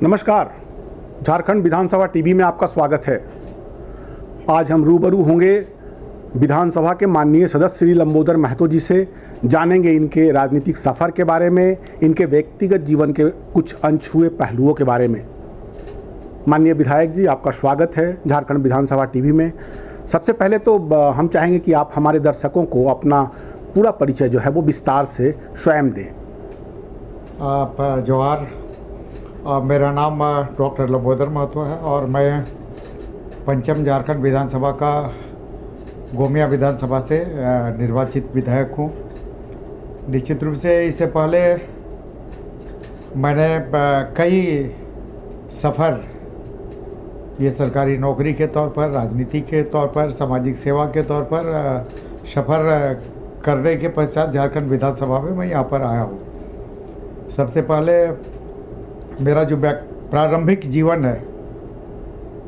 नमस्कार, झारखंड विधानसभा टीवी में आपका स्वागत है। आज हम रूबरू होंगे विधानसभा के माननीय सदस्य श्री लंबोदर महतो जी से। जानेंगे इनके राजनीतिक सफ़र के बारे में, इनके व्यक्तिगत जीवन के कुछ अनछुए पहलुओं के बारे में। माननीय विधायक जी, आपका स्वागत है झारखंड विधानसभा टीवी में। सबसे पहले तो हम चाहेंगे कि आप हमारे दर्शकों को अपना पूरा परिचय जो है वो विस्तार से स्वयं दें। आप जवाहर, मेरा नाम डॉक्टर लंबोदर महतो है और मैं पंचम झारखंड विधानसभा का गोमिया विधानसभा से निर्वाचित विधायक हूँ। निश्चित रूप से इससे पहले मैंने कई सफ़र, ये सरकारी नौकरी के तौर पर, राजनीति के तौर पर, सामाजिक सेवा के तौर पर सफ़र करने के पश्चात झारखंड विधानसभा में मैं यहाँ पर आया हूँ। सबसे पहले मेरा जो प्रारंभिक जीवन है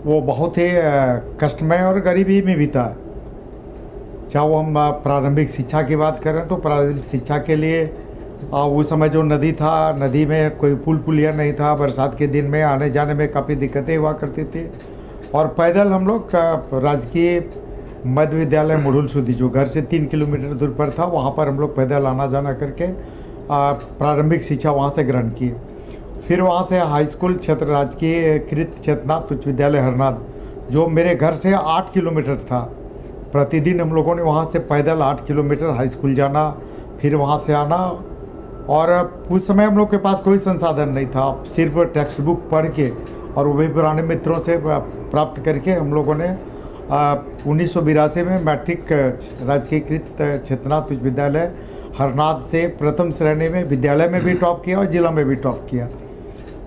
वो बहुत ही कष्टमय और गरीबी में बीता। चाहे वो हम प्रारंभिक शिक्षा की बात करें तो प्रारंभिक शिक्षा के लिए उस समय जो नदी था, नदी में कोई पुल पुलिया नहीं था। बरसात के दिन में आने जाने में काफ़ी दिक्कतें हुआ करती थी और पैदल हम लोग राजकीय मध्य विद्यालय मुढ़ुल सुदी, जो घर से 3 किलोमीटर दूर पर था, वहाँ पर हम लोग पैदल आना जाना करके प्रारंभिक शिक्षा वहाँ से ग्रहण की। फिर वहाँ से हाई स्कूल क्षेत्र राजकीय कृत चेतनाथ उच्च विद्यालय हरनाद, जो मेरे घर से 8 किलोमीटर था। प्रतिदिन हम लोगों ने वहाँ से पैदल 8 किलोमीटर हाई स्कूल जाना, फिर वहाँ से आना। और उस समय हम लोग के पास कोई संसाधन नहीं था, सिर्फ टेक्स्ट बुक पढ़ के और वो भी पुराने मित्रों से प्राप्त करके हम लोगों ने 1982 में मैट्रिक राजकीय कृत चेतनाथ उच्च विद्यालय हरनाद से प्रथम श्रेणी में विद्यालय में भी टॉप किया और जिला में भी टॉप किया।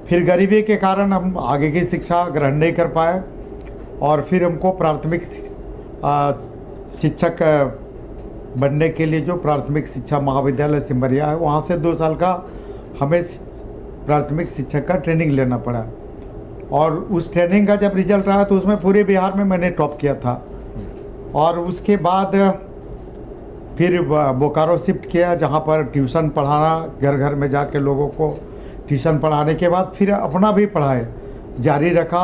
फिर गरीबी के कारण हम आगे की शिक्षा ग्रहण नहीं कर पाए और फिर हमको प्राथमिक शिक्षक बनने के लिए जो प्राथमिक शिक्षा महाविद्यालय सिमरिया है, वहाँ से 2 साल का हमें प्राथमिक शिक्षक का ट्रेनिंग लेना पड़ा। और उस ट्रेनिंग का जब रिजल्ट आया तो उसमें पूरे बिहार में मैंने टॉप किया था। और उसके बाद फिर बोकारो शिफ्ट किया, जहाँ पर ट्यूशन पढ़ाना, घर घर में जाके लोगों को ट्यूशन पढ़ाने के बाद फिर अपना भी पढ़ाई जारी रखा।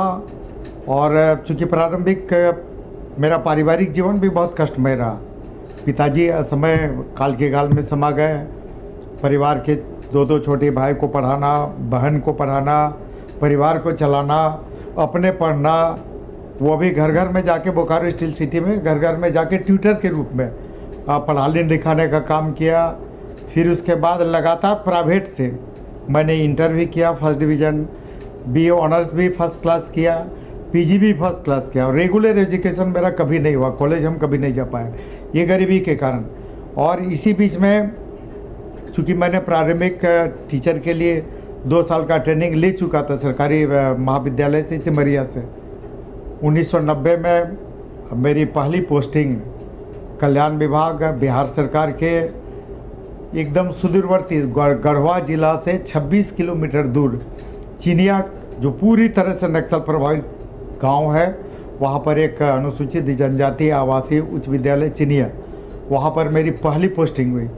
और चूँकि प्रारंभिक मेरा पारिवारिक जीवन भी बहुत कष्टमय रहा। पिताजी समय काल के गाल में समा गए। परिवार के 2 छोटे भाई को पढ़ाना, बहन को पढ़ाना, परिवार को चलाना, अपने पढ़ना, वो भी घर घर में जाके बोकारो स्टील सिटी में घर घर में जाके ट्यूटर के रूप में पढ़ाने लिखाने का काम किया। फिर उसके बाद लगातार प्राइवेट से मैंने इंटर भी किया, फर्स्ट डिवीज़न, बीए ऑनर्स भी फर्स्ट क्लास किया, पीजी भी फर्स्ट क्लास किया। और रेगुलर एजुकेशन मेरा कभी नहीं हुआ, कॉलेज हम कभी नहीं जा पाए, ये गरीबी के कारण। और इसी बीच में चूँकि मैंने प्रारंभिक टीचर के लिए 2 साल का ट्रेनिंग ले चुका था सरकारी महाविद्यालय से, सिमरिया से। 1990 में मेरी पहली पोस्टिंग कल्याण विभाग बिहार सरकार के एकदम सुदूरवर्ती गढ़वा जिला से 26 किलोमीटर दूर चिनिया, जो पूरी तरह से नक्सल प्रभावित गांव है, वहां पर एक अनुसूचित जनजाति आवासीय उच्च विद्यालय चिनिया, वहां पर मेरी पहली पोस्टिंग हुई।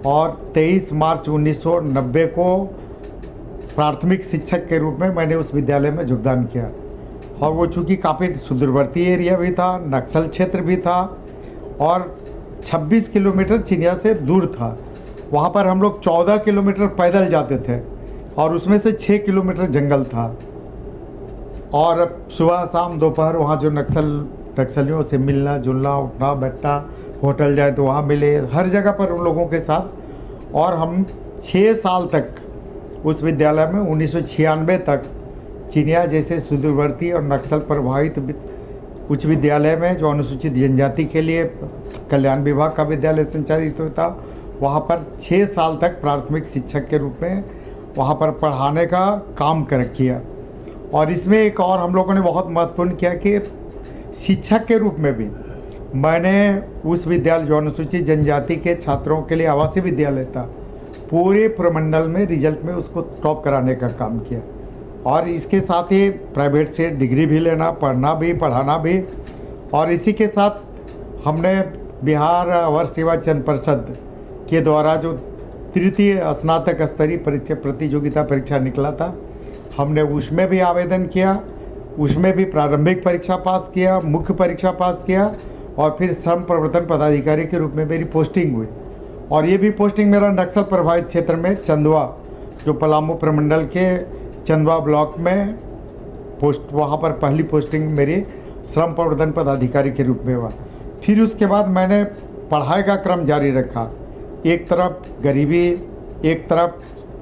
और 23 मार्च 1990 को प्राथमिक शिक्षक के रूप में मैंने उस विद्यालय में योगदान किया। और वो चूँकि काफ़ी सुदूरवर्ती एरिया भी था, नक्सल क्षेत्र भी था और 26 किलोमीटर चिनिया से दूर था। वहाँ पर हम लोग 14 किलोमीटर पैदल जाते थे और उसमें से 6 किलोमीटर जंगल था। और सुबह शाम दोपहर वहाँ जो नक्सलियों से मिलना जुलना, उठना बैठना, होटल जाए तो वहाँ मिले, हर जगह पर उन लोगों के साथ। और हम 6 साल तक उस विद्यालय में 1996 तक चिनिया जैसे सुदूरवर्ती और नक्सल प्रभावित उच्च विद्यालय में, जो अनुसूचित जनजाति के लिए कल्याण विभाग का विद्यालय संचालित होता, वहाँ पर 6 साल तक प्राथमिक शिक्षक के रूप में वहाँ पर पढ़ाने का काम किया। और इसमें एक और हम लोगों ने बहुत महत्वपूर्ण किया कि शिक्षक के रूप में भी मैंने उस विद्यालय, जो अनुसूचित जनजाति के छात्रों के लिए आवासीय विद्यालय था, पूरे प्रमंडल में रिजल्ट में उसको टॉप कराने का काम किया। और इसके साथ ही प्राइवेट से डिग्री भी लेना, पढ़ना भी, पढ़ाना भी। और इसी के साथ हमने बिहार अवर सेवा चयन परिषद के द्वारा जो तृतीय स्नातक स्तरीय परीक्षा प्रतियोगिता परीक्षा निकला था, हमने उसमें भी आवेदन किया, उसमें भी प्रारंभिक परीक्षा पास किया, मुख्य परीक्षा पास किया और फिर श्रम प्रवर्तन पदाधिकारी के रूप में मेरी पोस्टिंग हुई। और ये भी पोस्टिंग मेरा नक्सल प्रभावित क्षेत्र में चंदवा, जो पलामू प्रमंडल के चंदवा ब्लॉक में वहाँ पर पहली पोस्टिंग मेरी श्रम प्रवर्तन पदाधिकारी के रूप में हुआ। फिर उसके बाद मैंने पढ़ाई का क्रम जारी रखा। एक तरफ गरीबी, एक तरफ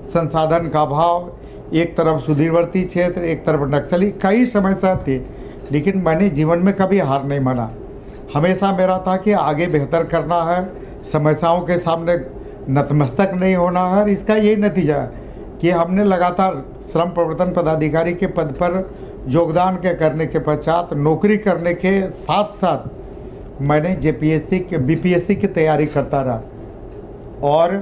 संसाधन का अभाव, एक तरफ सुदूरवर्ती क्षेत्र, एक तरफ नक्सली, कई समस्या थी, लेकिन मैंने जीवन में कभी हार नहीं माना। हमेशा मेरा था कि आगे बेहतर करना है, समस्याओं के सामने नतमस्तक नहीं होना है। और इसका यही नतीजा है कि हमने लगातार श्रम प्रवर्तन पदाधिकारी के पद पर योगदान के करने के पश्चात नौकरी करने के साथ साथ मैंने बीपीएससी की तैयारी करता रहा और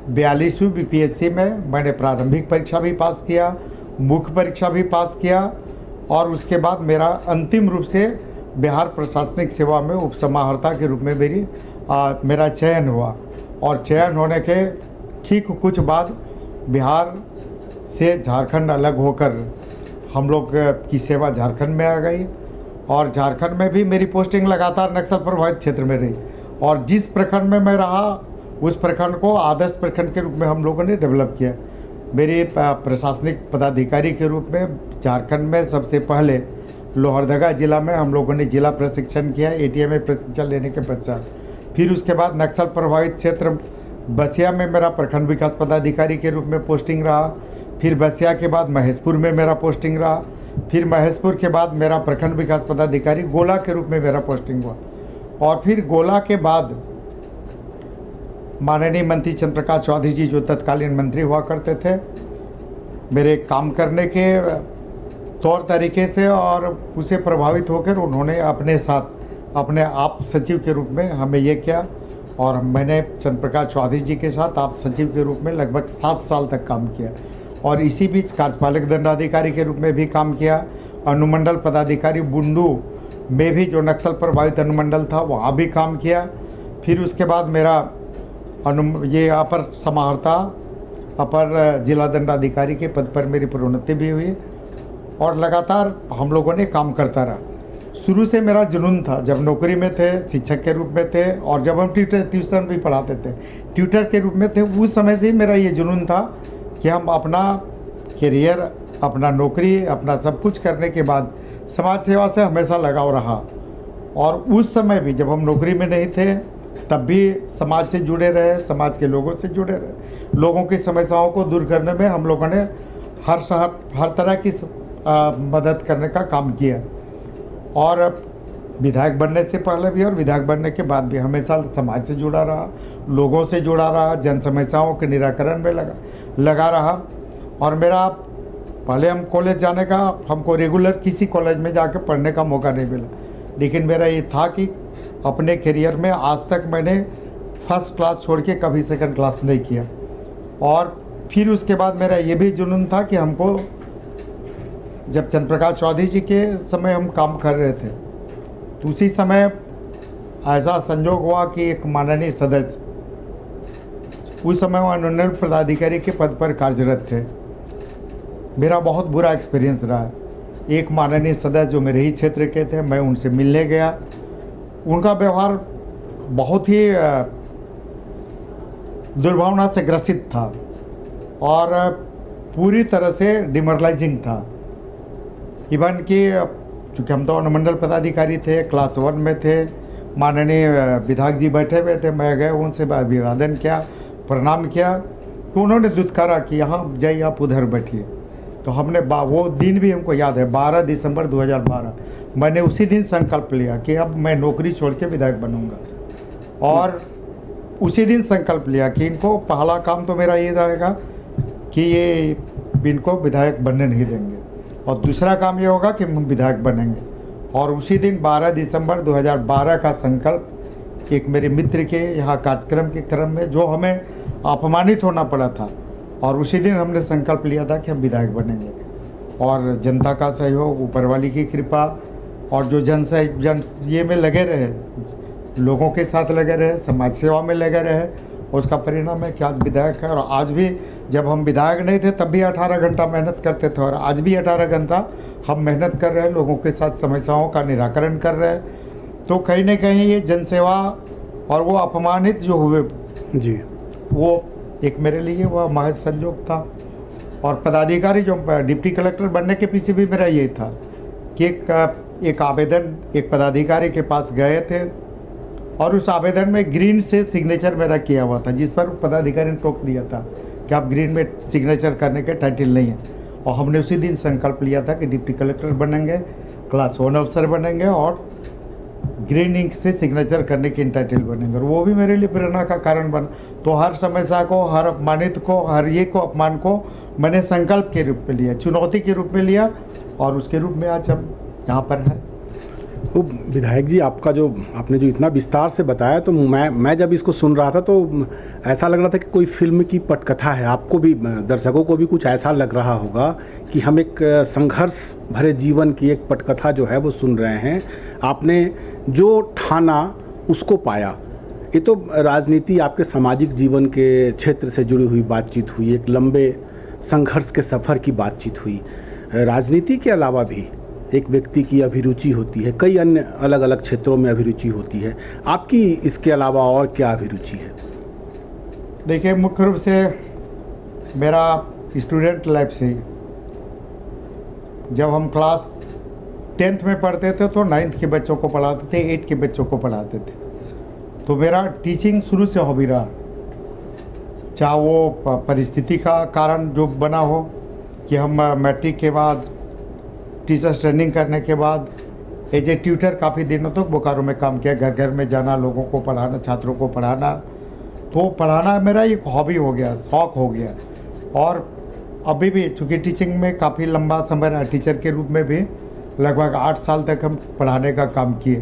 42वीं बीपीएससी में मैंने प्रारंभिक परीक्षा भी पास किया, मुख्य परीक्षा भी पास किया और उसके बाद मेरा अंतिम रूप से बिहार प्रशासनिक सेवा में उपसमाहर्ता के रूप में मेरा चयन हुआ। और चयन होने के ठीक कुछ बाद बिहार से झारखंड अलग होकर हम लोग की सेवा झारखंड में आ गई और झारखंड में भी मेरी पोस्टिंग लगातार नक्सल प्रभावित क्षेत्र में रही। और जिस प्रखंड में मैं रहा उस प्रखंड को आदर्श प्रखंड के रूप में हम लोगों ने डेवलप किया। मेरे प्रशासनिक पदाधिकारी के रूप में झारखंड में सबसे पहले लोहरदगा जिला में हम लोगों ने जिला प्रशिक्षण किया, एटीएमए प्रशिक्षण लेने के पश्चात। फिर उसके बाद नक्सल प्रभावित क्षेत्र बसिया में मेरा प्रखंड विकास पदाधिकारी के रूप में पोस्टिंग रहा। फिर बसिया के बाद महेशपुर में मेरा पोस्टिंग रहा। फिर महेशपुर के बाद मेरा प्रखंड विकास पदाधिकारी गोला के रूप में मेरा पोस्टिंग हुआ। और फिर गोला के बाद माननीय मंत्री चंद्रप्रकाश चौधरी जी, जो तत्कालीन मंत्री हुआ करते थे, मेरे काम करने के तौर तरीके से और उसे प्रभावित होकर उन्होंने अपने साथ अपने आप सचिव के रूप में हमें ये किया। और मैंने चंद्रप्रकाश चौधरी जी के साथ आप सचिव के रूप में लगभग 7 साल तक काम किया और इसी बीच कार्यपालक दंडाधिकारी के रूप में भी काम किया। अनुमंडल पदाधिकारी बुंडू में भी, जो नक्सल प्रभावित अनुमंडल था, वहाँ भी काम किया। फिर उसके बाद मेरा ये अपर समाहर्ता, अपर जिला दंडाधिकारी के पद पर मेरी प्रोन्नति भी हुई और लगातार हम लोगों ने काम करता रहा। शुरू से मेरा जुनून था, जब नौकरी में थे, शिक्षक के रूप में थे और जब हम ट्यूशन भी पढ़ाते थे, ट्यूटर के रूप में थे, उस समय से ही मेरा ये जुनून था कि हम अपना करियर, अपना नौकरी, अपना सब कुछ करने के बाद समाज सेवा से हमेशा लगाव रहा। और उस समय भी जब हम नौकरी में नहीं थे तब भी समाज से जुड़े रहे, समाज के लोगों से जुड़े रहे। लोगों की समस्याओं को दूर करने में हम लोगों ने हर तरह की मदद करने का काम किया। और विधायक बनने से पहले भी और विधायक बनने के बाद भी हमेशा समाज से जुड़ा रहा, लोगों से जुड़ा रहा, जन समस्याओं के निराकरण में लगा रहा। और मेरा पहले हम कॉलेज जाने का, हमको रेगुलर किसी कॉलेज में जाकर पढ़ने का मौका नहीं मिला, लेकिन मेरा ये था कि अपने करियर में आज तक मैंने फर्स्ट क्लास छोड़ के कभी सेकंड क्लास नहीं किया। और फिर उसके बाद मेरा ये भी जुनून था कि हमको, जब चंद्रप्रकाश चौधरी जी के समय हम काम कर रहे थे तो उसी समय ऐसा संजोग हुआ कि एक माननीय सदस्य, उस समय वो अनुमंडल पदाधिकारी के पद पर कार्यरत थे। मेरा बहुत बुरा एक्सपीरियंस रहा। एक माननीय सदस्य जो मेरे ही क्षेत्र के थे, मैं उनसे मिलने गया, उनका व्यवहार बहुत ही दुर्भावना से ग्रसित था और पूरी तरह से डिमोरलाइजिंग था। इवन कि चूँकि हम तो अनुमंडल पदाधिकारी थे, क्लास 1 में थे, माननीय विधायक जी बैठे हुए थे, मैं गए, उनसे अभिवादन किया, प्रणाम किया, तो उन्होंने दुत्कारा कि यहाँ जाइए, आप उधर बैठिए। तो हमने वो दिन भी हमको याद है, 12 दिसंबर 2012, मैंने उसी दिन संकल्प लिया कि अब मैं नौकरी छोड़ के विधायक बनूंगा। और उसी दिन संकल्प लिया कि इनको पहला काम तो मेरा ये रहेगा कि ये इनको विधायक बनने नहीं देंगे और दूसरा काम ये होगा कि हम विधायक बनेंगे। और उसी दिन 12 दिसंबर 2012 का संकल्प एक मेरे मित्र के यहाँ कार्यक्रम के क्रम में, जो हमें अपमानित होना पड़ा था, और उसी दिन हमने संकल्प लिया था कि हम विधायक बनेंगे। और जनता का सहयोग, ऊपर वाली की कृपा और जो जन ये में लगे रहे, लोगों के साथ लगे रहे, समाज सेवा में लगे रहे, उसका परिणाम है कि आज विधायक है। और आज भी जब हम विधायक नहीं थे तब भी 18 घंटा मेहनत करते थे और आज भी 18 घंटा हम मेहनत कर रहे हैं, लोगों के साथ समस्याओं का निराकरण कर रहे हैं। तो कहीं ना कहीं ये जनसेवा और वो अपमानित जो हुए जी, वो एक मेरे लिए वह महज संयोग था। और पदाधिकारी जो डिप्टी कलेक्टर बनने के पीछे भी मेरा यही था कि एक आवेदन एक पदाधिकारी के पास गए थे और उस आवेदन में ग्रीन से सिग्नेचर मेरा किया हुआ था, जिस पर पदाधिकारी ने टोक दिया था कि आप ग्रीन में सिग्नेचर करने के टाइटल नहीं है। और हमने उसी दिन संकल्प लिया था कि डिप्टी कलेक्टर बनेंगे, क्लास 1 अफसर बनेंगे और ग्रीन इंक से सिग्नेचर करने के टाइटल बनेंगे। और वो भी मेरे लिए प्रेरणा का कारण बना। तो हर समस्या को, हर अपमानित को, हर ये को अपमान को मैंने संकल्प के रूप में लिया, चुनौती के रूप में लिया और उसके रूप में आज हम यहाँ पर हैं। तो विधायक जी, आपका जो आपने जो इतना विस्तार से बताया, तो मैं जब इसको सुन रहा था तो ऐसा लग रहा था कि कोई फिल्म की पटकथा है। आपको भी, दर्शकों को भी कुछ ऐसा लग रहा होगा कि हम एक संघर्ष भरे जीवन की एक पटकथा जो है वो सुन रहे हैं। आपने जो ठाना उसको पाया। ये तो राजनीति आपके सामाजिक जीवन के क्षेत्र से जुड़ी हुई बातचीत हुई, एक लंबे संघर्ष के सफ़र की बातचीत हुई। राजनीति के अलावा भी एक व्यक्ति की अभिरुचि होती है, कई अन्य अलग अलग क्षेत्रों में अभिरुचि होती है। आपकी इसके अलावा और क्या अभिरुचि है? देखिए, मुख्य रूप से मेरा स्टूडेंट लाइफ से ही, जब हम क्लास 10th में पढ़ते थे तो 9th के बच्चों को पढ़ाते थे, 8 के बच्चों को पढ़ाते थे। तो मेरा टीचिंग शुरू से हॉबी रहा, चाहे वो परिस्थिति का कारण जो बना हो कि हम मैट्रिक के बाद टीचर्स ट्रेनिंग करने के बाद एज ए ट्यूटर काफ़ी दिनों तक बोकारो में काम किया, घर घर में जाना, लोगों को पढ़ाना, छात्रों को पढ़ाना। तो पढ़ाना मेरा एक हॉबी हो गया, शौक़ हो गया। और अभी भी चूँकि टीचिंग में काफ़ी लंबा समय रहा, टीचर के रूप में भी लगभग 8 साल तक हम पढ़ाने का काम किए।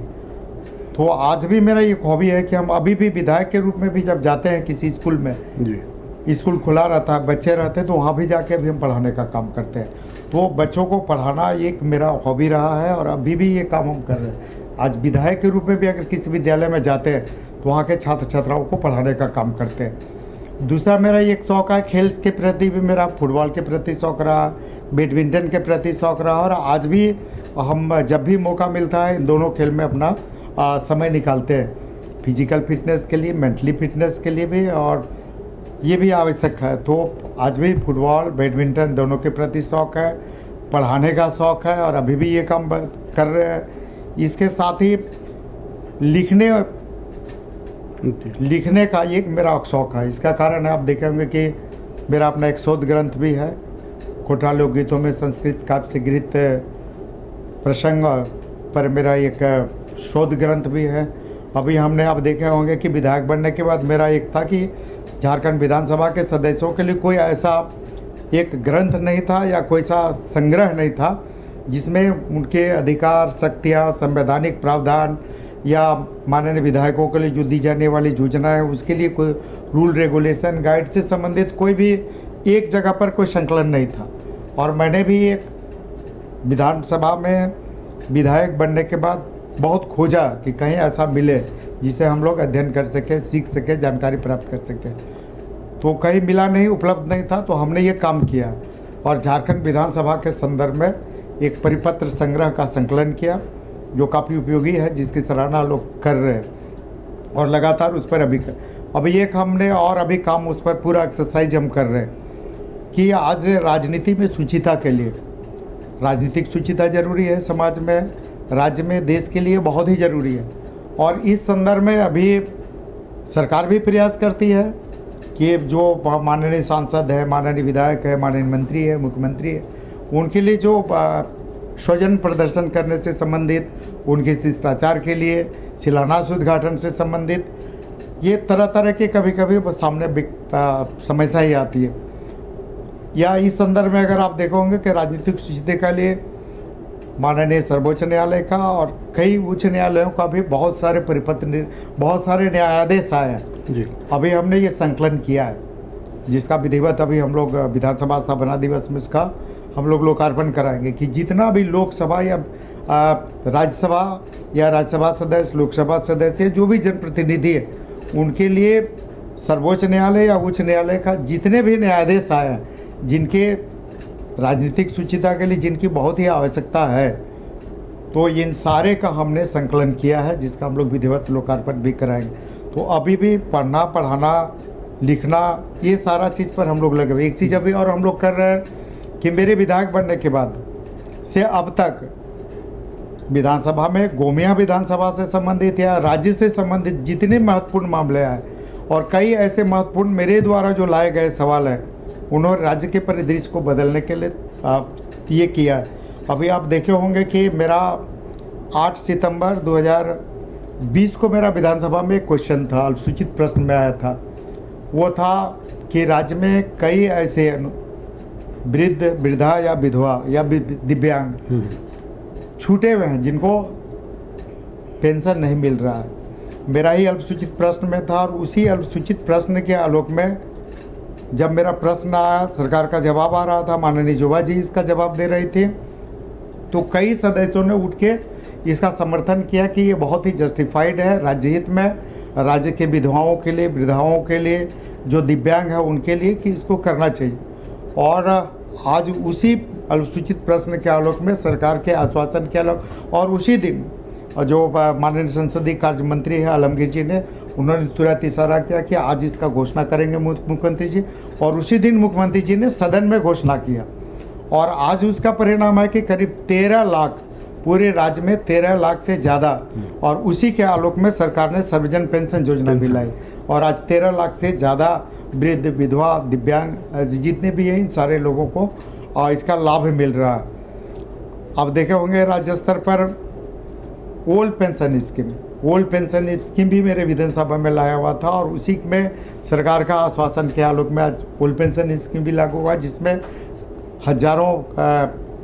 तो आज भी मेरा एक हॉबी है कि हम अभी भी विधायक के रूप में भी जब जाते हैं किसी स्कूल में जी, स्कूल खुला रहता है, बच्चे रहते हैं, तो वहाँ भी जाके भी हम पढ़ाने का काम करते हैं। तो बच्चों को पढ़ाना एक मेरा हॉबी रहा है और अभी भी ये काम हम कर रहे हैं। आज विधायक के रूप में भी अगर किसी विद्यालय में जाते हैं तो वहाँ के छात्र छात्राओं को पढ़ाने का काम करते हैं। दूसरा मेरा एक शौक़ है, खेल के प्रति भी मेरा फुटबॉल के प्रति शौक़ रहा, बैडमिंटन के प्रति शौक़ रहा और आज भी हम जब भी मौका मिलता है इन दोनों खेल में अपना समय निकालते हैं, फिजिकल फिटनेस के लिए, मेंटली फिटनेस के लिए भी, और ये भी आवश्यक है। तो आज भी फुटबॉल बैडमिंटन दोनों के प्रति शौक़ है, पढ़ाने का शौक़ है और अभी भी ये काम कर रहे हैं। इसके साथ ही लिखने का एक मेरा शौक़ है। इसका कारण है, आप देखेंगे कि मेरा अपना एक शोध ग्रंथ भी है, कोटा लोकगीतों में संस्कृत काव्य से गृहीत प्रसंग पर मेरा एक शोध ग्रंथ भी है। अभी हमने आप देखे होंगे कि विधायक बनने के बाद मेरा एक था कि झारखंड विधानसभा के सदस्यों के लिए कोई ऐसा एक ग्रंथ नहीं था या कोई सा संग्रह नहीं था जिसमें उनके अधिकार, शक्तियाँ, संवैधानिक प्रावधान या माननीय विधायकों के लिए जो दी जाने वाली योजना है उसके लिए कोई रूल रेगुलेशन गाइड से संबंधित कोई भी एक जगह पर कोई संकलन नहीं था। और मैंने भी एक विधानसभा में विधायक बनने के बाद बहुत खोजा कि कहीं ऐसा मिले जिसे हम लोग अध्ययन कर सकें, सीख सकें, जानकारी प्राप्त कर सकें। तो कहीं मिला नहीं, उपलब्ध नहीं था, तो हमने ये काम किया और झारखंड विधानसभा के संदर्भ में एक परिपत्र संग्रह का संकलन किया जो काफ़ी उपयोगी है, जिसकी सराहना लोग कर रहे हैं और लगातार उस पर अभी एक हमने और अभी काम उस पर पूरा एक्सरसाइज हम कर रहे हैं कि आज राजनीति में शुचिता के लिए, राजनीतिक शुचिता जरूरी है समाज में, राज्य में, देश के लिए बहुत ही ज़रूरी है। और इस संदर्भ में अभी सरकार भी प्रयास करती है कि जो माननीय सांसद है, माननीय विधायक है, माननीय मंत्री है, मुख्यमंत्री है, उनके लिए जो स्वजन प्रदर्शन करने से संबंधित, उनके शिष्टाचार के लिए, शिलान्यास उद्घाटन से संबंधित, ये तरह तरह के कभी कभी सामने समस्या ही आती है। या इस संदर्भ में अगर आप देखोगे कि राजनीतिक शुचिता के लिए माननीय सर्वोच्च न्यायालय का और कई उच्च न्यायालयों का भी बहुत सारे परिपत्र, बहुत सारे न्यायाधीश आए हैं जी। अभी हमने ये संकलन किया है जिसका विधिवत अभी हम लोग विधानसभा स्थापना दिवस में इसका हम लोग लोकार्पण कराएंगे कि जितना भी लोकसभा या राज्यसभा या राज्यसभा सदस्य, लोकसभा सदस्य, जो भी जनप्रतिनिधि है, उनके लिए सर्वोच्च न्यायालय या उच्च न्यायालय का जितने भी न्यायाधीश आए हैं, जिनके राजनीतिक सुचिता के लिए जिनकी बहुत ही आवश्यकता है, तो इन सारे का हमने संकलन किया है, जिसका हम लोग विधिवत लोकार्पण भी कराएंगे। तो अभी भी पढ़ना, पढ़ाना, लिखना, ये सारा चीज़ पर हम लोग लगे हुए। एक चीज़ अभी और हम लोग कर रहे हैं कि मेरे विधायक बनने के बाद से अब तक विधानसभा में गोमिया विधानसभा से संबंधित या राज्य से संबंधित जितने महत्वपूर्ण मामले आए, और कई ऐसे महत्वपूर्ण मेरे द्वारा जो लाए गए सवाल हैं, उन्होंने राज्य के परिदृश्य को बदलने के लिए ये किया है। अभी आप देखे होंगे कि मेरा 8 सितंबर 2020 को मेरा विधानसभा में एक क्वेश्चन था, अल्पसूचित प्रश्न में आया था। वो था कि राज्य में कई ऐसे वृद्ध, वृद्धा या विधवा या दिव्यांग छूटे हुए हैं जिनको पेंशन नहीं मिल रहा है। मेरा ही अल्पसूचित प्रश्न में था, और उसी अल्पसूचित प्रश्न के आलोक में जब मेरा प्रश्न आया, सरकार का जवाब आ रहा था, माननीय जोबा जी इसका जवाब दे रहे थे, तो कई सदस्यों ने उठ के इसका समर्थन किया कि ये बहुत ही जस्टिफाइड है, राज्य हित में, राज्य के विधवाओं के लिए, वृद्धाओं के लिए, जो दिव्यांग है उनके लिए, कि इसको करना चाहिए। और आज उसी अल्पसूचित प्रश्न के आलोक में, सरकार के आश्वासन के आलोक, और उसी दिन जो माननीय संसदीय कार्य मंत्री है आलमगीर जी ने, उन्होंने तुरंत इशारा किया कि आज इसका घोषणा करेंगे मुख्यमंत्री जी, और उसी दिन मुख्यमंत्री जी ने सदन में घोषणा किया। और आज उसका परिणाम है कि करीब 13 लाख, पूरे राज्य में 13 लाख से ज़्यादा, और उसी के आलोक में सरकार ने सर्वजन पेंशन योजना भी लाई, और आज 13 लाख से ज़्यादा वृद्ध, विधवा, दिव्यांग जितने भी हैं, इन सारे लोगों को इसका लाभ मिल रहा है। अब देखे होंगे राज्य स्तर पर ओल्ड पेंशन स्कीम भी मेरे विधानसभा में लाया हुआ था, और उसी में सरकार का आश्वासन के आलोक में आज ओल्ड पेंशन स्कीम भी लागू हुआ, जिसमें हजारों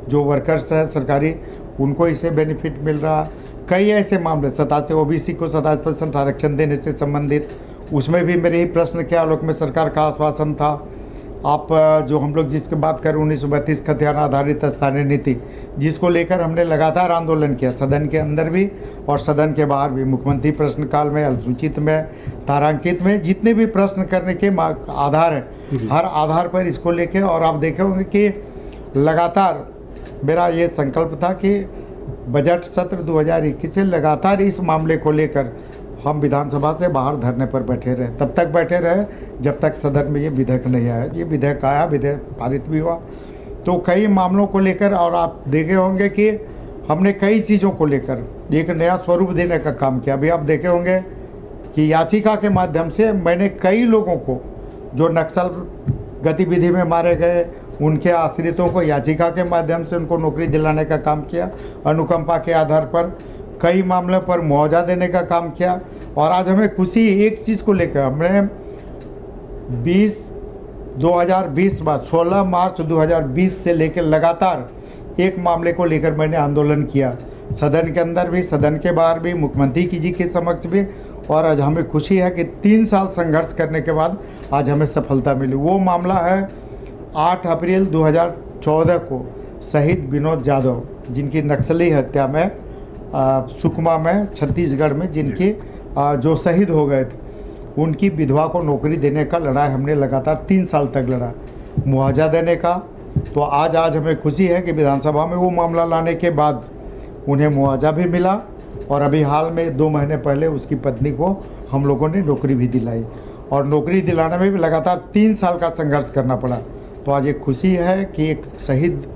जो वर्कर्स हैं सरकारी, उनको इससे बेनिफिट मिल रहा। कई ऐसे मामले 87 ओबीसी को 27% आरक्षण देने से संबंधित, उसमें भी मेरे ही प्रश्न के आलोक में सरकार का आश्वासन था। आप जो हम लोग जिसकी बात करें 1932 खतियान आधारित स्थानीय नीति, जिसको लेकर हमने लगातार आंदोलन किया, सदन के अंदर भी और सदन के बाहर भी, मुख्यमंत्री प्रश्नकाल में, अल्पसूचित में, तारांकित में, जितने भी प्रश्न करने के आधार हैं, हर आधार पर इसको लेके। और आप देखे होंगे कि लगातार मेरा ये संकल्प था कि बजट सत्र 2021 से लगातार इस मामले को लेकर हम विधानसभा से बाहर धरने पर बैठे रहे, तब तक बैठे रहे जब तक सदन में ये विधेयक नहीं आया। ये विधेयक आया, विधेयक पारित भी हुआ, तो कई मामलों को लेकर, और आप देखे होंगे कि हमने कई चीज़ों को लेकर एक नया स्वरूप देने का काम किया। अभी आप देखे होंगे कि याचिका के माध्यम से मैंने कई लोगों को जो नक्सल गतिविधि में मारे गए, उनके आश्रितों को याचिका के माध्यम से उनको नौकरी दिलाने का काम किया, अनुकंपा के आधार पर कई मामलों पर मुआवजा देने का काम किया। और आज हमें खुशी एक चीज़ को लेकर, हमने 16 मार्च 2020 से लेकर लगातार एक मामले को लेकर मैंने आंदोलन किया, सदन के अंदर भी, सदन के बाहर भी, मुख्यमंत्री जी के समक्ष भी। और आज हमें खुशी है कि 3 साल संघर्ष करने के बाद आज हमें सफलता मिली। वो मामला है 8 अप्रैल 2014 को शहीद विनोद यादव, जिनकी नक्सली हत्या में सुकमा में, छत्तीसगढ़ में, जिनकी जो शहीद हो गए थे, उनकी विधवा को नौकरी देने का लड़ाई हमने लगातार 3 साल तक लड़ा, मुआवजा देने का। तो आज हमें खुशी है कि विधानसभा में वो मामला लाने के बाद उन्हें मुआवजा भी मिला, और अभी हाल में 2 महीने पहले उसकी पत्नी को हम लोगों ने नौकरी भी दिलाई, और नौकरी दिलाने में भी लगातार 3 साल का संघर्ष करना पड़ा। तो आज एक खुशी है कि एक शहीद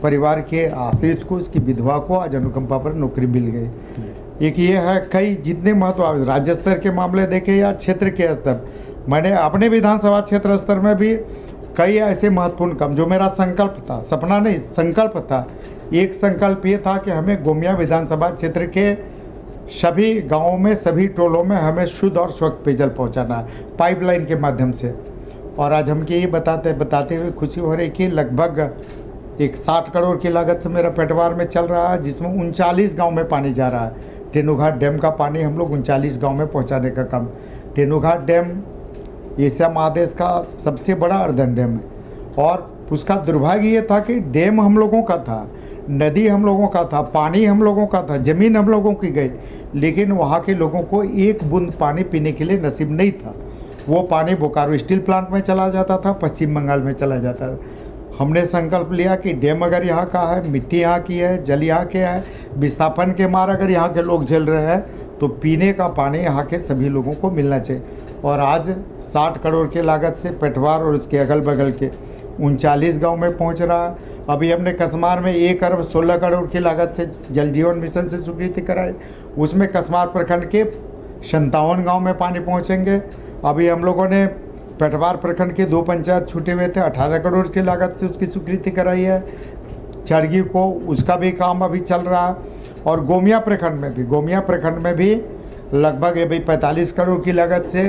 परिवार के आश्रित को, उसकी विधवा को आज अनुकंपा पर नौकरी मिल गई। एक ये है, कई जितने महत्व राज्य स्तर के मामले देखे या क्षेत्र के स्तर, मैंने अपने विधानसभा क्षेत्र स्तर में भी कई ऐसे महत्वपूर्ण काम, जो मेरा संकल्प था, सपना नहीं संकल्प था, एक संकल्प ये था कि हमें गोमिया विधानसभा क्षेत्र के सभी गाँवों में, सभी टोलों में हमें शुद्ध और स्वच्छ पेयजल पहुँचाना है, पाइपलाइन के माध्यम से। और आज हमको ये बताते हुए खुशी हो रही कि लगभग 60 करोड़ की लागत से मेरा पेटवार में चल रहा है, जिसमें 39 गांव में पानी जा रहा है। तेनुघाट डैम का पानी हम लोग 39 गांव में पहुंचाने का काम। तेनुघाट डैम एशिया महादेश का सबसे बड़ा अर्धन डैम है, और उसका दुर्भाग्य ये था कि डैम हम लोगों का था, नदी हम लोगों का था, पानी हम लोगों का था, ज़मीन हम लोगों की गई, लेकिन वहाँ के लोगों को एक बूंद पानी पीने के लिए नसीब नहीं था। वो पानी बोकारो स्टील प्लांट में चला जाता था, पश्चिम बंगाल में चला जाता था। हमने संकल्प लिया कि डैम अगर यहाँ का है, मिट्टी यहाँ की है, जल यहाँ के है, विस्थापन के मार अगर यहाँ के लोग झेल रहे हैं तो पीने का पानी यहाँ के सभी लोगों को मिलना चाहिए। और आज 60 करोड़ की लागत से पेटवार और उसके अगल बगल के 39 गांव में पहुँच रहा है। अभी हमने कसमार में 1 अरब 16 करोड़ की लागत से जल जीवन मिशन से स्वीकृति कराई, उसमें कसमार प्रखंड के 57 गाँव में पानी पहुँचेंगे। अभी हम लोगों ने पेटवार प्रखंड के 2 पंचायत छूटे हुए थे, 18 करोड़ की लागत से उसकी स्वीकृति कराई है। चरगी को उसका भी काम अभी चल रहा है। और गोमिया प्रखंड में भी लगभग अभी 45 करोड़ की लागत से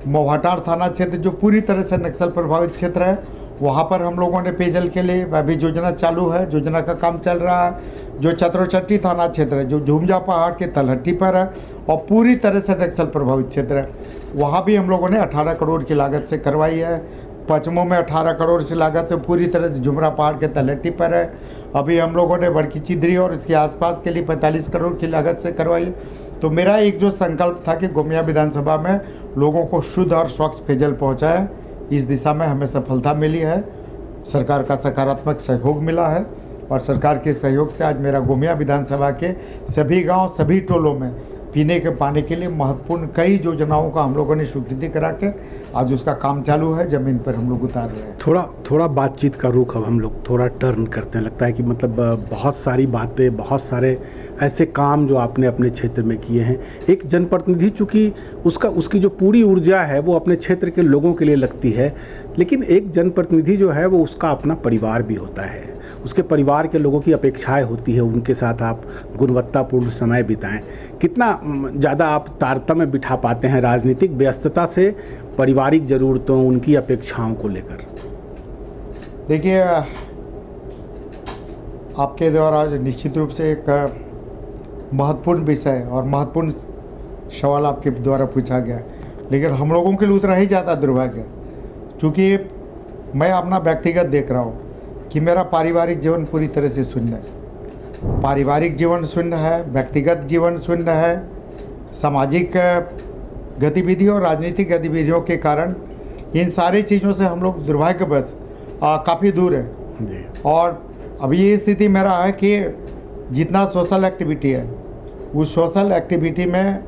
मोहाटार थाना क्षेत्र जो पूरी तरह से नक्सल प्रभावित क्षेत्र है, वहाँ पर हम लोगों ने पेयजल के लिए अभी योजना चालू है, योजना का काम चल रहा है। जो चतरोचट्टी थाना क्षेत्र है जो झूमजा पहाड़ के तलहट्टी पर है और पूरी तरह से नक्सल प्रभावित क्षेत्र है, वहाँ भी हम लोगों ने 18 करोड़ की लागत से करवाई है। पचमों में 18 करोड़ की लागत से पूरी तरह से झुमरा पहाड़ के तलहट्टी पर है। अभी हम लोगों ने बड़की चिदरी और इसके आसपास के लिए 45 करोड़ की लागत से करवाई। तो मेरा एक जो संकल्प था कि गोमिया विधानसभा में लोगों को शुद्ध और स्वच्छ पेयजल पहुँचाए, इस दिशा में हमें सफलता मिली है। सरकार का सकारात्मक सहयोग मिला है और सरकार के सहयोग से आज मेरा गोमिया विधानसभा के सभी गांव, सभी टोलों में पीने के पानी के लिए महत्वपूर्ण कई योजनाओं का हम लोगों ने स्वीकृति करा के आज उसका काम चालू है, ज़मीन पर हम लोग उतार रहे हैं। थोड़ा बातचीत का रुख अब हम लोग थोड़ा टर्न करते हैं। लगता है कि मतलब बहुत सारी बातें, बहुत सारे ऐसे काम जो आपने अपने क्षेत्र में किए हैं। एक जनप्रतिनिधि चूँकि उसकी जो पूरी ऊर्जा है वो अपने क्षेत्र के लोगों के लिए लगती है, लेकिन एक जनप्रतिनिधि जो है वो उसका अपना परिवार भी होता है, उसके परिवार के लोगों की अपेक्षाएं होती है, उनके साथ आप गुणवत्तापूर्ण समय बिताएं। कितना ज़्यादा आप तारतम्य बिठा पाते हैं राजनीतिक व्यस्तता से पारिवारिक ज़रूरतों, उनकी अपेक्षाओं को लेकर? देखिए, आपके द्वारा निश्चित रूप से एक महत्वपूर्ण विषय और महत्वपूर्ण सवाल आपके द्वारा पूछा गया, लेकिन हम लोगों के लिए उतना ही ज़्यादा दुर्भाग्य, क्योंकि मैं अपना व्यक्तिगत देख रहा हूँ कि मेरा पारिवारिक जीवन पूरी तरह से शून्य है। पारिवारिक जीवन शून्य है, व्यक्तिगत जीवन शून्य है। सामाजिक गतिविधि और राजनीतिक गतिविधियों के कारण इन सारी चीज़ों से हम लोग दुर्भाग्यवश काफ़ी दूर हैं। और अभी ये स्थिति मेरा है कि जितना सोशल एक्टिविटी है, उस सोशल एक्टिविटी में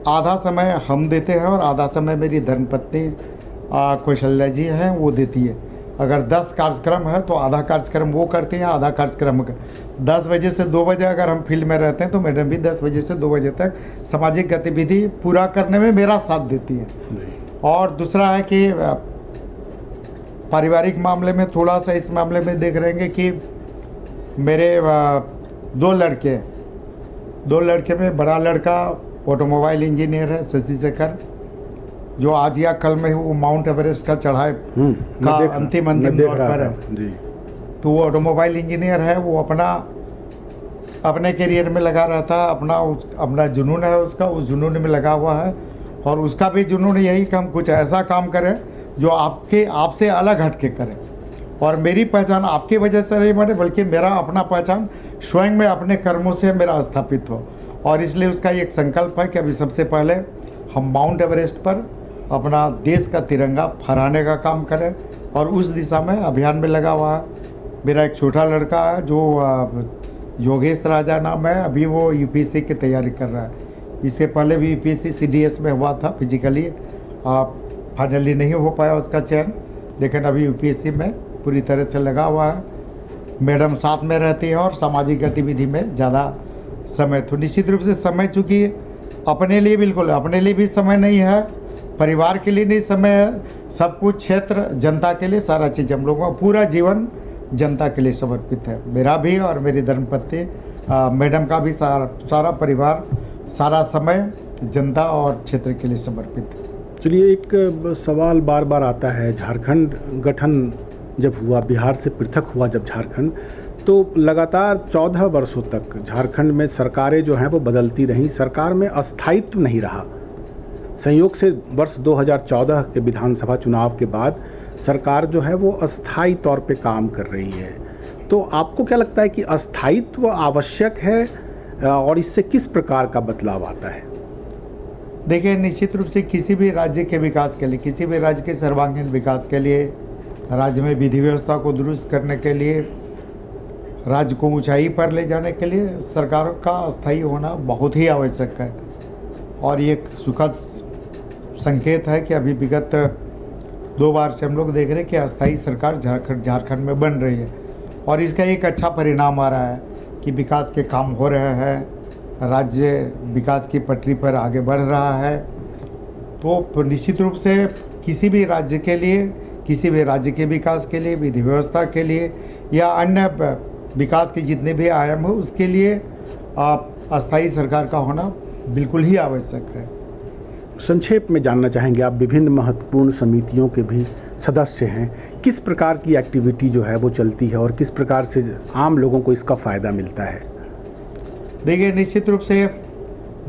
आधा समय हम देते हैं और आधा समय मेरी धर्मपत्नी कौशल्या जी हैं वो देती है। अगर 10 कार्यक्रम है तो आधा कार्यक्रम वो करती हैं, आधा कार्यक्रम 10 बजे से 2 बजे अगर हम फील्ड में रहते हैं तो मैडम भी 10 बजे से 2 बजे तक सामाजिक गतिविधि पूरा करने में मेरा साथ देती हैं। और दूसरा है कि पारिवारिक मामले में थोड़ा सा इस मामले में देख रहे हैं कि मेरे 2 लड़के में बड़ा लड़का ऑटोमोबाइल इंजीनियर है शशि शेखर, जो आज या कल में वो माउंट एवरेस्ट का चढ़ाई का अंतिम दौर पर है जी। तो वो ऑटोमोबाइल इंजीनियर है, वो अपने करियर में लगा रहता है, अपना जुनून है उसका, उस जुनून में लगा हुआ है। और उसका भी जुनून यही कि हम कुछ ऐसा काम करें जो आपसे अलग हट के करें। और मेरी पहचान आपकी वजह से नहीं बने, बल्कि मेरा अपना पहचान स्वयं में अपने कर्मों से मेरा स्थापित हो। और इसलिए उसका एक संकल्प है कि अभी सबसे पहले हम माउंट एवरेस्ट पर अपना देश का तिरंगा फहराने का काम करें, और उस दिशा में अभियान में लगा हुआ है। मेरा एक छोटा लड़का है जो योगेश राजा नाम है, अभी वो यूपीएससी की तैयारी कर रहा है। इससे पहले भी यूपीएससी सीडीएस में हुआ था, फिजिकली फाइनली नहीं हो पाया उसका चयन, लेकिन अभी यूपीएससी में पूरी तरह से लगा हुआ है। मैडम साथ में रहती हैं और सामाजिक गतिविधि में ज़्यादा समय, तो निश्चित रूप से समय, चूँकि अपने लिए बिल्कुल अपने लिए भी समय नहीं है, परिवार के लिए नहीं समय है, सब कुछ क्षेत्र जनता के लिए, सारा चीज़ हम लोगों का पूरा जीवन जनता के लिए समर्पित है। मेरा भी और मेरी धर्मपत्नी मैडम का भी सारा परिवार, सारा समय जनता और क्षेत्र के लिए समर्पित है। चलिए, एक सवाल बार बार आता है, झारखंड गठन जब हुआ, बिहार से पृथक हुआ जब झारखंड, तो लगातार 14 वर्षों तक झारखंड में सरकारें जो हैं वो बदलती रहीं, सरकार में अस्थायित्व नहीं रहा। संयोग से वर्ष 2014 के विधानसभा चुनाव के बाद सरकार जो है वो अस्थायी तौर पे काम कर रही है। तो आपको क्या लगता है कि अस्थायित्व आवश्यक है और इससे किस प्रकार का बदलाव आता है? देखिए, निश्चित रूप से किसी भी राज्य के विकास के लिए, किसी भी राज्य के सर्वांगीण विकास के लिए, राज्य में विधि व्यवस्था को दुरुस्त करने के लिए, राज्य को ऊंचाई पर ले जाने के लिए सरकार का अस्थायी होना बहुत ही आवश्यक है। और ये एक सुखद संकेत है कि अभी विगत 2 बार से हम लोग देख रहे हैं कि अस्थायी सरकार झारखंड में बन रही है और इसका एक अच्छा परिणाम आ रहा है कि विकास के काम हो रहे हैं, राज्य विकास की पटरी पर आगे बढ़ रहा है। तो निश्चित रूप से किसी भी राज्य के लिए, किसी भी राज्य के विकास के लिए, विधि व्यवस्था के लिए या अन्य विकास के जितने भी आयाम हो, उसके लिए अस्थायी सरकार का होना बिल्कुल ही आवश्यक है। संक्षेप में जानना चाहेंगे, आप विभिन्न महत्वपूर्ण समितियों के भी सदस्य हैं, किस प्रकार की एक्टिविटी जो है वो चलती है और किस प्रकार से आम लोगों को इसका फ़ायदा मिलता है? देखिए, निश्चित रूप से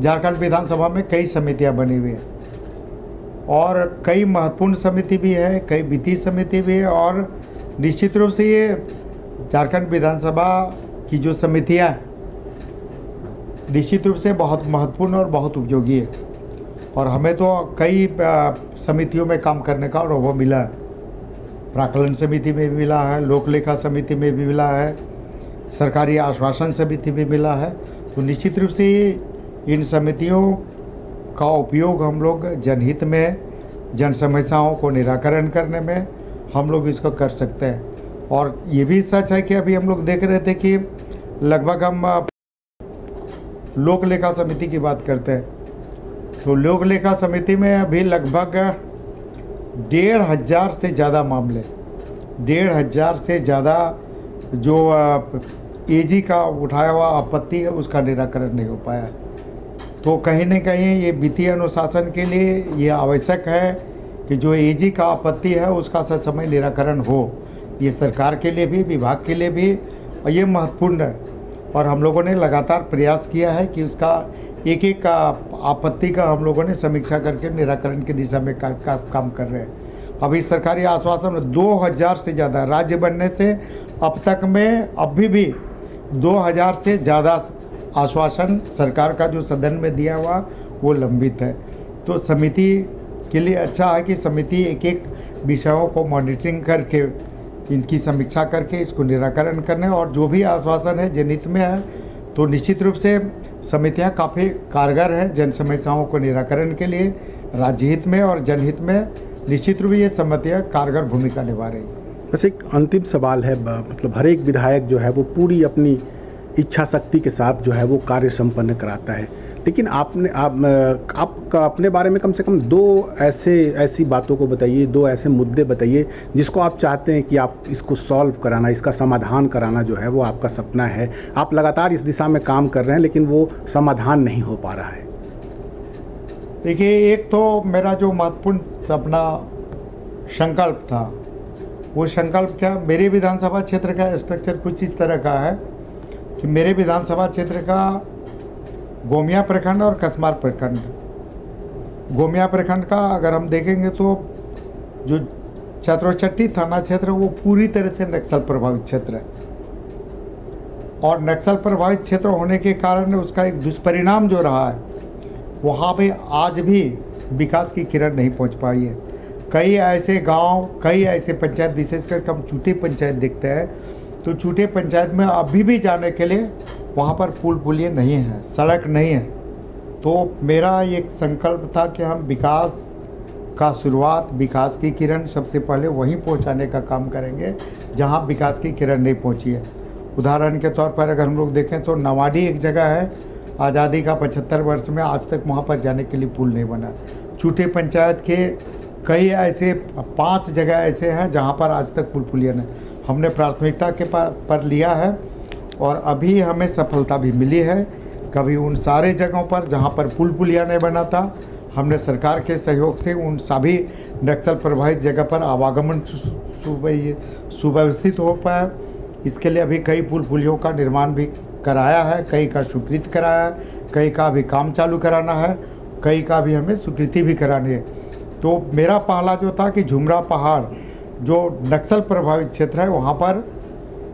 झारखंड विधानसभा में कई समितियां बनी हुई हैं और कई महत्वपूर्ण समिति भी है, कई वित्तीय समिति भी है और निश्चित रूप से ये झारखंड विधानसभा की जो समितियां निश्चित रूप से बहुत महत्वपूर्ण और बहुत उपयोगी है और हमें तो कई समितियों में काम करने का अनुभव मिला है। प्राक्कलन समिति में भी मिला है, लोक लेखा समिति में भी मिला है, सरकारी आश्वासन समिति में मिला है। तो निश्चित रूप से इन समितियों का उपयोग हम लोग जनहित में, जन समस्याओं को निराकरण करने में हम लोग इसको कर सकते हैं। और ये भी सच है कि अभी हम लोग देख रहे थे कि लगभग हम लोक लेखा समिति की बात करते हैं तो लोक लेखा समिति में अभी लगभग 1,500 से ज़्यादा मामले, 1,500 से ज़्यादा जो एजी का उठाया हुआ आपत्ति है उसका निराकरण नहीं हो पाया। तो कहीं न कहीं ये वित्तीय अनुशासन के लिए ये आवश्यक है कि जो एजी का आपत्ति है उसका ससमय निराकरण हो। ये सरकार के लिए भी, विभाग के लिए भी और ये महत्वपूर्ण है और हम लोगों ने लगातार प्रयास किया है कि उसका एक एक आपत्ति का हम लोगों ने समीक्षा करके निराकरण की दिशा में काम कर रहे हैं। अभी सरकारी आश्वासन 2000 से ज़्यादा राज्य बनने से अब तक में अभी भी 2000 से ज़्यादा आश्वासन सरकार का जो सदन में दिया हुआ वो लंबित है। तो समिति के लिए अच्छा है कि समिति एक एक विषयों को मॉनिटरिंग करके, इनकी समीक्षा करके इसको निराकरण करने और जो भी आश्वासन है जनहित में है तो निश्चित रूप से समितियां काफ़ी कारगर हैं जन समस्याओं को निराकरण के लिए। राज्य हित में और जनहित में निश्चित रूप से ये समितियां कारगर भूमिका निभा रही हैं। बस एक अंतिम सवाल है, मतलब हर एक विधायक जो है वो पूरी अपनी इच्छा शक्ति के साथ जो है वो कार्य संपन्न कराता है, लेकिन आपका अपने बारे में कम से कम 2 ऐसी बातों को बताइए, 2 ऐसे मुद्दे बताइए जिसको आप चाहते हैं कि आप इसको सॉल्व कराना, इसका समाधान कराना जो है वो आपका सपना है। आप लगातार इस दिशा में काम कर रहे हैं लेकिन वो समाधान नहीं हो पा रहा है। देखिए, एक तो मेरा जो महत्वपूर्ण अपना संकल्प था, वो संकल्प क्या, मेरे विधानसभा क्षेत्र का स्ट्रक्चर कुछ इस तरह का है कि मेरे विधानसभा क्षेत्र का गोमिया प्रखंड और कसमार प्रखंड, गोमिया प्रखंड का अगर हम देखेंगे तो जो चतरोचट्टी थाना क्षेत्र वो पूरी तरह से नक्सल प्रभावित क्षेत्र है और नक्सल प्रभावित क्षेत्र होने के कारण उसका एक दुष्परिणाम जो रहा है, वहाँ पे आज भी विकास की किरण नहीं पहुँच पाई है। कई ऐसे गांव, कई ऐसे पंचायत, विशेषकर हम चूटे पंचायत देखते हैं तो चूटे पंचायत में अभी भी जाने के लिए वहाँ पर पुल पुलिये नहीं है, सड़क नहीं है। तो मेरा एक संकल्प था कि हम विकास का शुरुआत, विकास की किरण सबसे पहले वहीं पहुँचाने का काम करेंगे जहाँ विकास की किरण नहीं पहुँची है। उदाहरण के तौर पर अगर हम लोग देखें तो नवाडी एक जगह है, आज़ादी का 75 वर्ष में आज तक वहाँ पर जाने के लिए पुल नहीं बना। चूटे पंचायत के कई ऐसे 5 जगह ऐसे हैं जहाँ पर आज तक पुल पुलिया नहीं, हमने प्राथमिकता के पर लिया है और अभी हमें सफलता भी मिली है। कभी उन सारे जगहों पर जहाँ पर पुल पुलिया नहीं बना था, हमने सरकार के सहयोग से उन सभी नक्सल प्रभावित जगह पर आवागमन सुव्यवस्थित हो पाया। इसके लिए अभी कई पुल पुलियों का निर्माण भी कराया है, कई का स्वीकृत कराया है, कई का भी काम चालू कराना है, कई का भी हमें स्वीकृति भी करानी है। तो मेरा पहला जो था कि झुमरा पहाड़ जो नक्सल प्रभावित क्षेत्र है वहाँ पर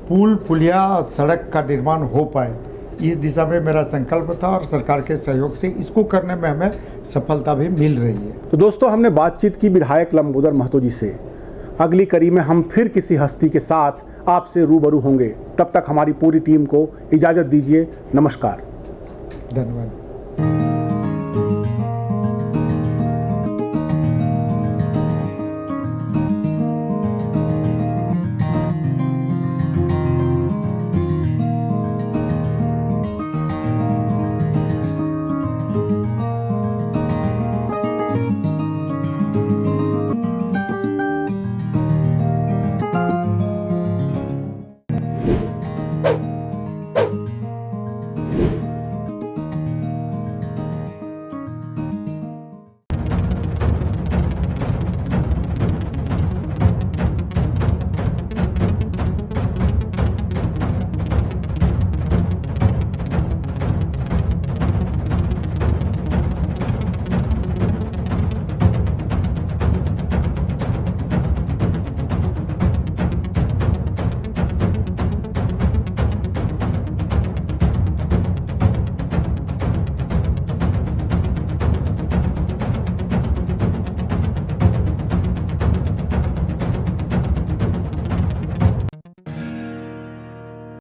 पुल पुलिया सड़क का निर्माण हो पाए, इस दिशा में मेरा संकल्प था और सरकार के सहयोग से इसको करने में हमें सफलता भी मिल रही है। तो दोस्तों, हमने बातचीत की विधायक लंबोदर महतो जी से। अगली कड़ी में हम फिर किसी हस्ती के साथ आपसे रूबरू होंगे। तब तक हमारी पूरी टीम को इजाज़त दीजिए। नमस्कार। धन्यवाद।